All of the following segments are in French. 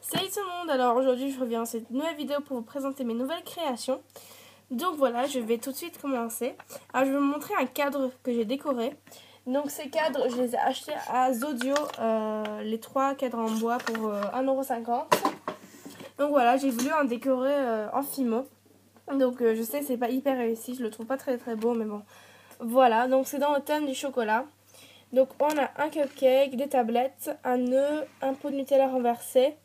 Salut tout le monde, alors aujourd'hui je reviens dans cette nouvelle vidéo pour vous présenter mes nouvelles créations. Donc voilà, je vais tout de suite commencer. Alors je vais vous montrer un cadre que j'ai décoré. Donc ces cadres, je les ai achetés à Zodio, les 3 cadres en bois pour 1,50 €. Donc voilà, j'ai voulu en décorer en fimo. Donc je sais c'est pas hyper réussi, je le trouve pas très beau mais bon. Voilà, donc c'est dans le thème du chocolat. Donc on a un cupcake, des tablettes, un nœud, un pot de Nutella renversé,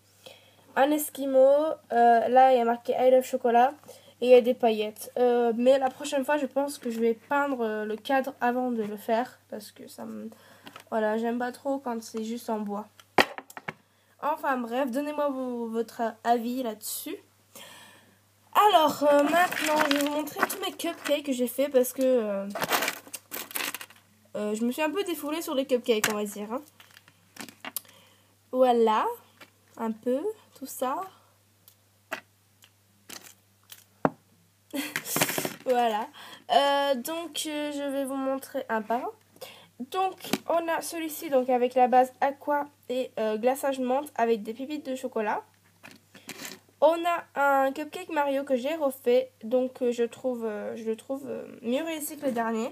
un esquimau, là il y a marqué I love chocolat et il y a des paillettes. Mais la prochaine fois je pense que je vais peindre le cadre avant de le faire parce que ça me... Voilà, j'aime pas trop quand c'est juste en bois. Enfin bref, donnez-moi votre avis là-dessus. Alors maintenant je vais vous montrer tous mes cupcakes que j'ai fait parce que je me suis un peu défoulée sur les cupcakes on va dire. Hein. Voilà, un peu tout ça. Voilà. Donc je vais vous montrer un par un. Donc on a celui-ci donc avec la base aqua et glaçage menthe avec des pépites de chocolat. On a un cupcake Mario que j'ai refait, donc je le trouve mieux réussi que le dernier.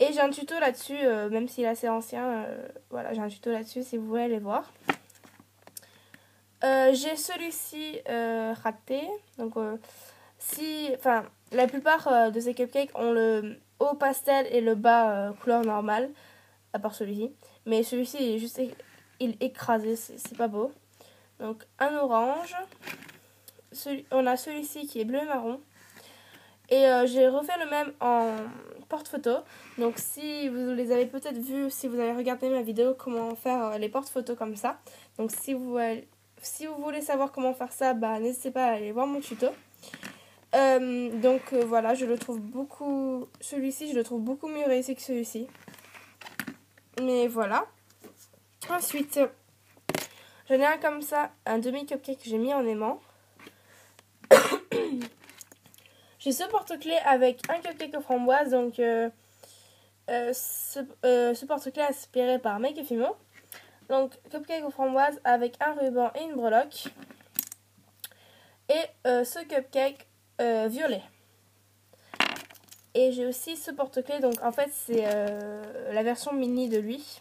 Et j'ai un tuto là-dessus, même s'il est assez ancien, voilà, j'ai un tuto là-dessus si vous voulez aller voir. J'ai celui-ci raté, donc la plupart de ces cupcakes ont le haut pastel et le bas couleur normale, à part celui-ci. Mais celui-ci il est juste écrasé, c'est pas beau. Donc un orange. On a celui-ci qui est bleu et marron. Et j'ai refait le même en porte-photo. Donc si vous les avez peut-être vus, si vous avez regardé ma vidéo comment faire les porte-photos comme ça. Donc si vous voulez savoir comment faire ça, bah, n'hésitez pas à aller voir mon tuto. Voilà, je le trouve beaucoup... Celui-ci, je le trouve beaucoup mieux réussi que celui-ci. Mais voilà. Ensuite, j'en ai un comme ça, un demi-cupcake que j'ai mis en aimant. J'ai ce porte-clés avec un cupcake aux framboises. Donc, ce porte-clés inspiré par Make et Fimo. Donc, cupcake aux framboises avec un ruban et une breloque. Et ce cupcake violet. Et j'ai aussi ce porte-clés, donc en fait c'est la version mini de lui.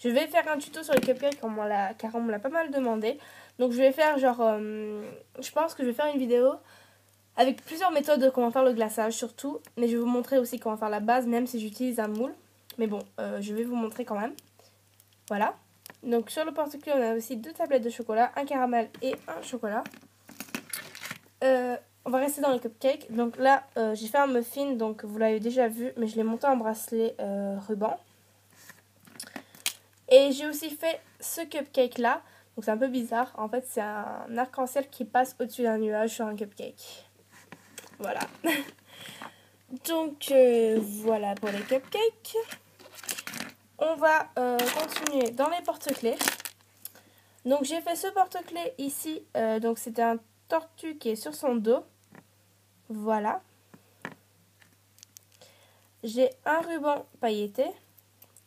Je vais faire un tuto sur les cupcakes car on me l'a pas mal demandé. Donc je vais faire genre, je pense que je vais faire une vidéo avec plusieurs méthodes de comment faire le glaçage surtout. Mais je vais vous montrer aussi comment faire la base même si j'utilise un moule. Mais bon, je vais vous montrer quand même. Voilà. Donc sur le porte-clés on a aussi 2 tablettes de chocolat, un caramel et un chocolat. On va rester dans les cupcakes. Donc là, j'ai fait un muffin, donc vous l'avez déjà vu, mais je l'ai monté en bracelet ruban. Et j'ai aussi fait ce cupcake là. Donc c'est un peu bizarre. En fait, c'est un arc-en-ciel qui passe au-dessus d'un nuage sur un cupcake. Voilà. Donc voilà pour les cupcakes. On va continuer dans les porte-clés. Donc j'ai fait ce porte-clés ici. Donc c'était un tortue qui est sur son dos. Voilà. J'ai un ruban pailleté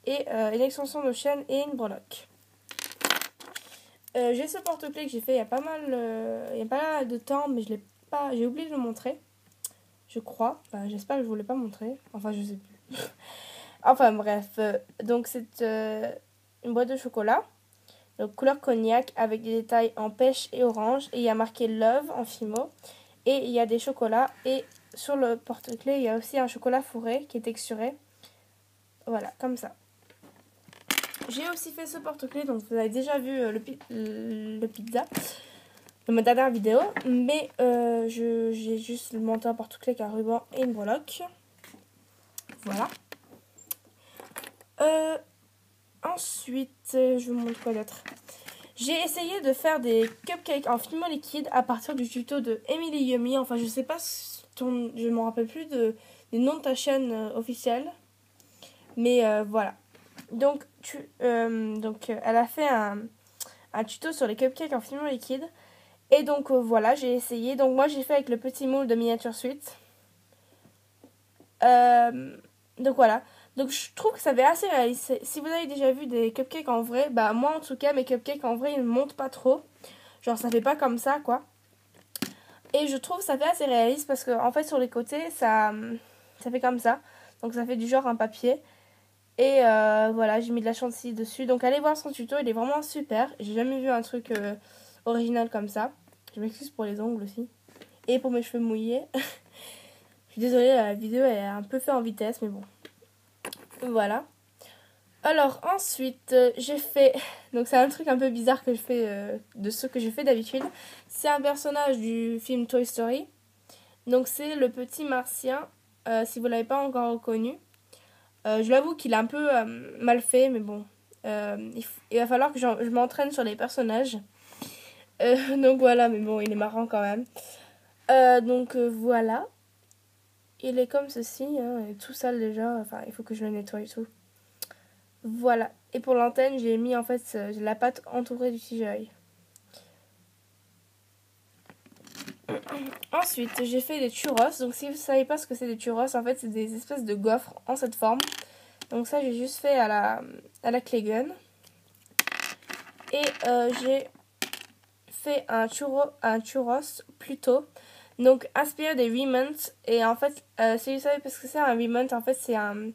et une extension de chaîne et une breloque. J'ai ce porte-clés que j'ai fait il y a pas mal de temps, mais j'ai oublié de le montrer. Je crois. Enfin, j'espère que je ne vous l'ai pas montré. Enfin, je sais plus. Enfin, bref. Donc, c'est une boîte de chocolat. Donc, couleur cognac avec des détails en pêche et orange. Et il y a marqué Love en fimo. Et il y a des chocolats. Et sur le porte-clés, il y a aussi un chocolat fourré qui est texturé. Voilà, comme ça. J'ai aussi fait ce porte-clés. Donc, vous avez déjà vu le pizza de ma dernière vidéo. Mais j'ai juste monté un porte-clés avec un ruban et une breloque. Voilà. Ensuite, je vous montre quoi d'autre. J'ai essayé de faire des cupcakes en fimo liquide à partir du tuto de Emily Yummy. Enfin, je sais pas, je ne me rappelle plus des noms de ta chaîne officielle. Mais voilà. Donc, elle a fait un tuto sur les cupcakes en fimo liquide. Et donc, voilà, j'ai essayé. Donc, moi, j'ai fait avec le petit moule de Miniature Sweet. Donc, voilà. Donc je trouve que ça fait assez réaliste. Si vous avez déjà vu des cupcakes en vrai, bah moi en tout cas mes cupcakes en vrai ils ne montent pas trop. Genre ça fait pas comme ça quoi. Et je trouve ça fait assez réaliste parce que en fait sur les côtés ça fait comme ça. Donc ça fait du genre un papier. Et voilà, j'ai mis de la chantilly dessus. Donc allez voir son tuto, il est vraiment super. J'ai jamais vu un truc original comme ça. Je m'excuse pour les ongles aussi. Et pour mes cheveux mouillés. Je suis désolée, la vidéo est un peu faite en vitesse, mais bon. Voilà. Alors ensuite, j'ai fait... Donc c'est un truc un peu bizarre que je fais de ce que je fais d'habitude. C'est un personnage du film Toy Story. Donc c'est le petit martien, si vous ne l'avez pas encore reconnu. Je l'avoue qu'il est un peu mal fait, mais bon. Il va falloir que je m'entraîne sur les personnages. Donc voilà, mais bon, il est marrant quand même. Donc voilà. Il est comme ceci, hein, il est tout sale déjà. Enfin, il faut que je le nettoie et tout. Voilà. Et pour l'antenne, j'ai mis en fait la pâte entourée du CGI. Ensuite, j'ai fait des churros. Donc si vous ne savez pas ce que c'est des churros, en fait, c'est des espèces de gaufres en cette forme. Donc ça, j'ai juste fait à la clay gun. Et j'ai fait un churros plutôt. Donc inspiré des Remnants. Et en fait, si vous savez pas ce que c'est un Remnant, en fait, c'est un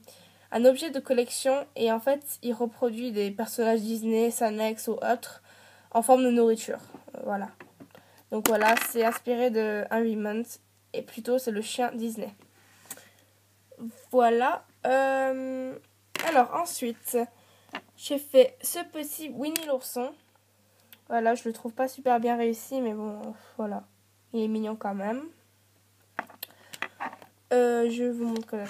objet de collection. Et en fait, il reproduit des personnages Disney, Sanex ou autres en forme de nourriture. Voilà. Donc voilà, c'est inspiré de un Remnant. Et plutôt, c'est le chien Disney. Voilà. Alors ensuite, j'ai fait ce petit Winnie l'ourson. Voilà, je le trouve pas super bien réussi, mais bon, voilà. Il est mignon quand même. Je vous montre là.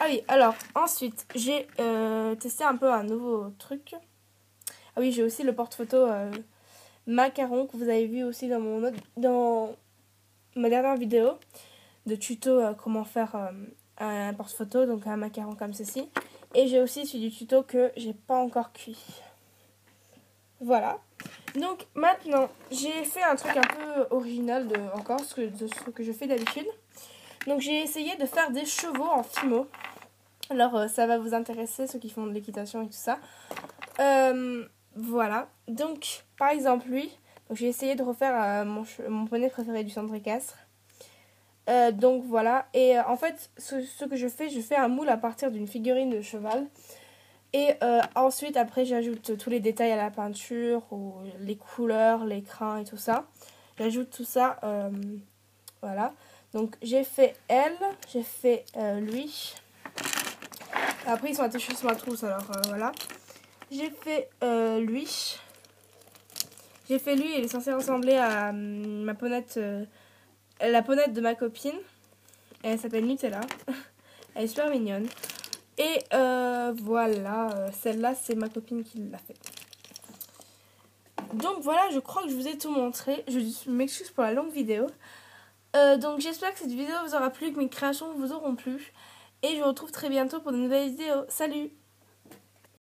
Ah oui, alors ensuite, j'ai testé un peu un nouveau truc. Ah oui, j'ai aussi le porte-photo macaron que vous avez vu aussi dans ma dernière vidéo de tuto comment faire un porte-photo, donc un macaron comme ceci. Et j'ai aussi celui du tuto que j'ai pas encore cuit. Voilà. Donc maintenant, j'ai fait un truc un peu original de ce que je fais d'habitude. Donc j'ai essayé de faire des chevaux en fimo. Alors ça va vous intéresser, ceux qui font de l'équitation et tout ça. Voilà. Donc par exemple lui, j'ai essayé de refaire mon poney préféré du centre équestre. Donc voilà. Et en fait, ce que je fais un moule à partir d'une figurine de cheval. Et ensuite, après, j'ajoute tous les détails à la peinture, ou les couleurs, les crins et tout ça. J'ajoute tout ça, voilà. Donc, j'ai fait elle, j'ai fait lui. Après, ils sont attachés sur ma trousse, alors voilà. J'ai fait lui. J'ai fait lui, il est censé ressembler à ma ponette, la ponette de ma copine. Elle s'appelle Nutella. Elle est super mignonne. Et voilà, celle-là, c'est ma copine qui l'a fait. Donc voilà, je crois que je vous ai tout montré. Je m'excuse pour la longue vidéo. Donc j'espère que cette vidéo vous aura plu, que mes créations vous auront plu. Et je vous retrouve très bientôt pour de nouvelles vidéos. Salut!